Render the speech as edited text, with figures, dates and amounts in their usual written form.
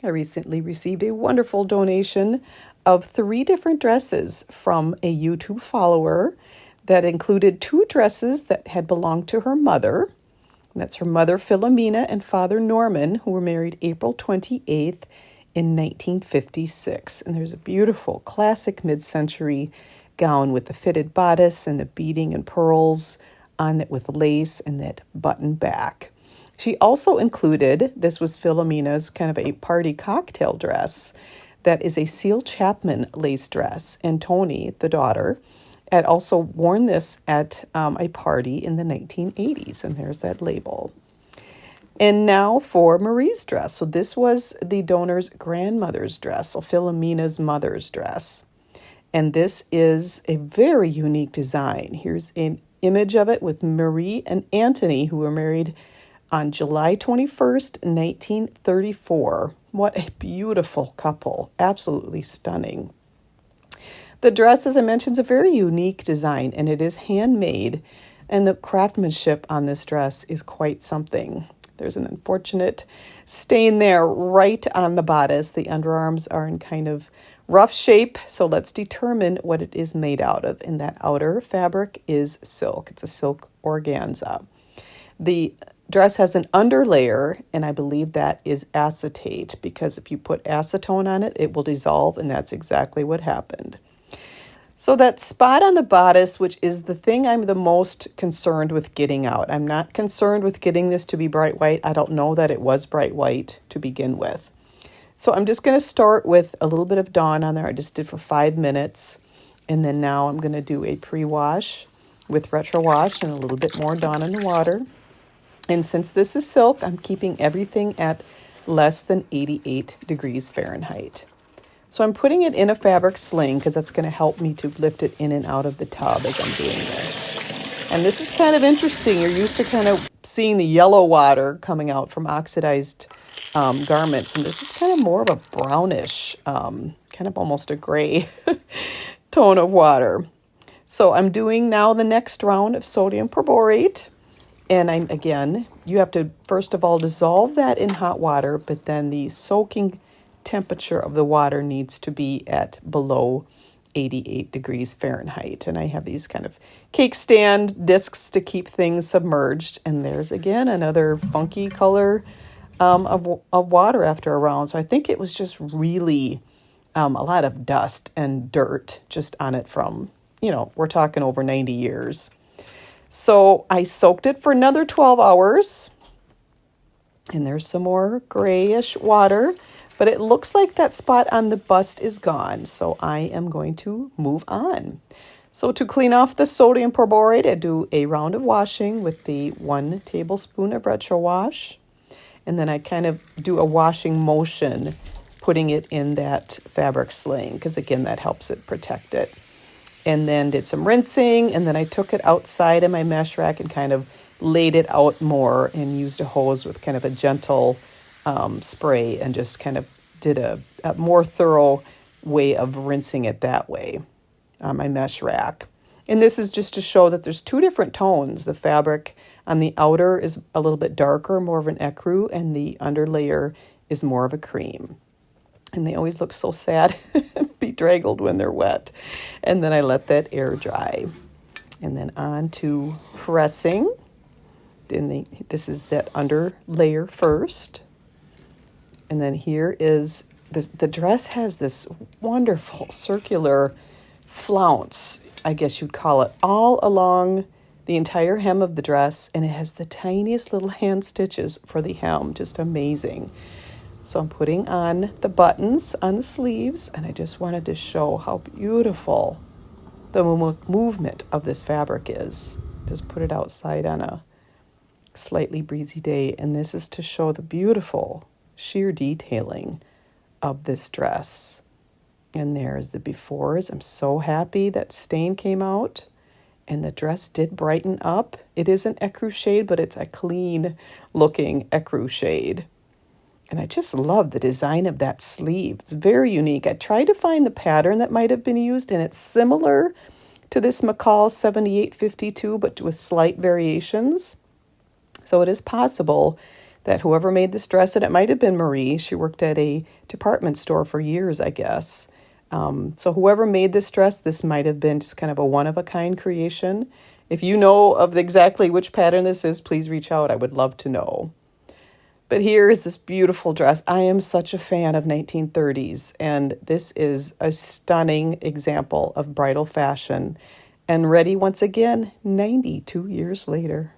I recently received a wonderful donation of 3 different dresses from a YouTube follower that included 2 dresses that had belonged to her mother. That's her mother, Philomena, and father, Norman, who were married April 28th in 1956. And there's a beautiful classic mid-century gown with the fitted bodice and the beading and pearls on it with lace and that button back. She also included, this was Philomena's kind of a party cocktail dress, that is a Ceil Chapman lace dress. And Tony, the daughter, had also worn this at a party in the 1980s. And there's that label. And now for Marie's dress. So this was the donor's grandmother's dress, so Philomena's mother's dress. And this is a very unique design. Here's an image of it with Marie and Anthony, who were married on July 21st, 1934. What a beautiful couple. Absolutely stunning. The dress, as I mentioned, is a very unique design, and it is handmade, and the craftsmanship on this dress is quite something. There's an unfortunate stain there right on the bodice. The underarms are in kind of rough shape, so let's determine what it is made out of. And that outer fabric is silk. It's a silk organza. The dress has an underlayer, and I believe that is acetate, because if you put acetone on it, it will dissolve, and that's exactly what happened. So that spot on the bodice, which is the thing I'm the most concerned with getting out. I'm not concerned with getting this to be bright white. I don't know that it was bright white to begin with. So I'm just going to start with a little bit of Dawn on there. I just did for 5 minutes. And then now I'm going to do a pre-wash with retro wash and a little bit more Dawn in the water. And since this is silk, I'm keeping everything at less than 88 degrees Fahrenheit. So I'm putting it in a fabric sling because that's going to help me to lift it in and out of the tub as I'm doing this. And this is kind of interesting. You're used to kind of seeing the yellow water coming out from oxidized garments. And this is kind of more of a brownish, kind of almost a gray tone of water. So I'm doing now the next round of sodium perborate. And again, you have to, first of all, dissolve that in hot water, but then the soaking temperature of the water needs to be at below 88 degrees Fahrenheit. And I have these kind of cake stand discs to keep things submerged. And there's, again, another funky color of water after a round. So I think it was just really a lot of dust and dirt just on it from, we're talking over 90 years. So I soaked it for another 12 hours. And there's some more grayish water. But it looks like that spot on the bust is gone, so I am going to move on. So to clean off the sodium perborate, I do a round of washing with the 1 tablespoon of retro wash. And then I kind of do a washing motion, putting it in that fabric sling, because again, that helps it protect it. And then did some rinsing, and then I took it outside of my mesh rack and kind of laid it out more and used a hose with kind of a gentle spray and just kind of did a more thorough way of rinsing it that way on my mesh rack. And this is just to show that there's 2 different tones. The fabric on the outer is a little bit darker, more of an ecru, and the underlayer is more of a cream. And they always look so sad and bedraggled when they're wet. And then I let that air dry. And then on to pressing. This is that underlayer first. And then here is this. The dress has this wonderful circular flounce, I guess you'd call it, all along the entire hem of the dress. And it has the tiniest little hand stitches for the hem. Just amazing. So I'm putting on the buttons on the sleeves. And I just wanted to show how beautiful the movement of this fabric is. Just put it outside on a slightly breezy day. And this is to show the beautiful sheer detailing of this dress. And there's the befores. I'm so happy that stain came out and the dress did brighten up. It is an ecru shade, but it's a clean looking ecru shade. And I just love the design of that sleeve. It's very unique. I tried to find the pattern that might have been used, and it's similar to this McCall 7852, but with slight variations. So it is possible that whoever made this dress, and it might have been Marie, she worked at a department store for years, I guess. So whoever made this dress, this might have been just kind of a one-of-a-kind creation. If you know of exactly which pattern this is, please reach out. I would love to know. But here is this beautiful dress. I am such a fan of 1930s, and this is a stunning example of bridal fashion. And ready once again, 92 years later.